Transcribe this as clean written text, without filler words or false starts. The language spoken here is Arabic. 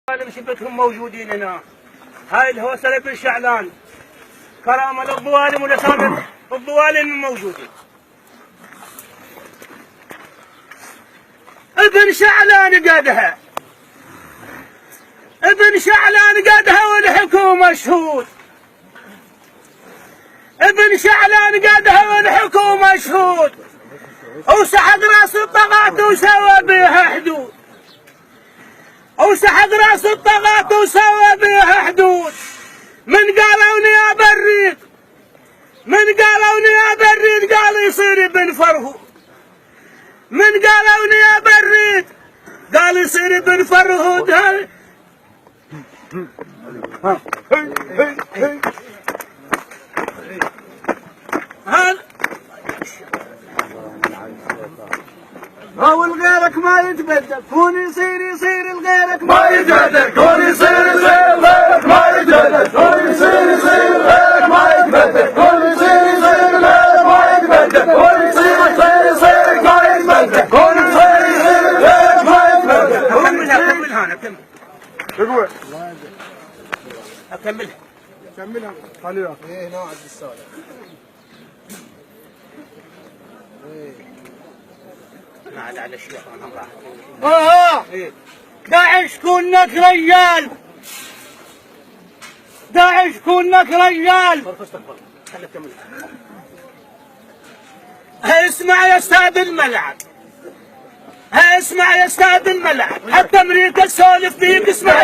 عالم شبتهم موجودين هنا. هاي الهوسله بن شعلان كرامه للظوالم ولسان الظوالم موجودين. ابن شعلان قدها، ابن شعلان قدها والحكومه شهود. ابن شعلان قدها والحكومه شهود، وسحق راس الطغاة وسوى بها حدود، وسحق راس الطغاة وسوى بها حدود. من قالوا يا بريد، من قالوا يا بريد قال يصير ابن فرهود. من قالوا يا بريد قال يصير ابن فرهود. هو الغيرك ما يتبدل، كون يصير الغيرك ما يتبدل، كون يصير الغيرك ما يتبدل، كون يصير الغيرك ما يتبدل، كون يصير الغيرك ما يتبدل، كون يصير الغيرك ما يتبدل، كون يصير الغيرك ما يتبدل. كملها انا كمل. تقول كملها خليها. ايه هنا عبد الصالح. ما عاد على الشيخ الله. داعش كونك رجال، داعش كونك رجال. اسمع يا استاذ الملعب، اسمع يا استاذ الملعب، حتى امريكا تسولف فيك. اسمع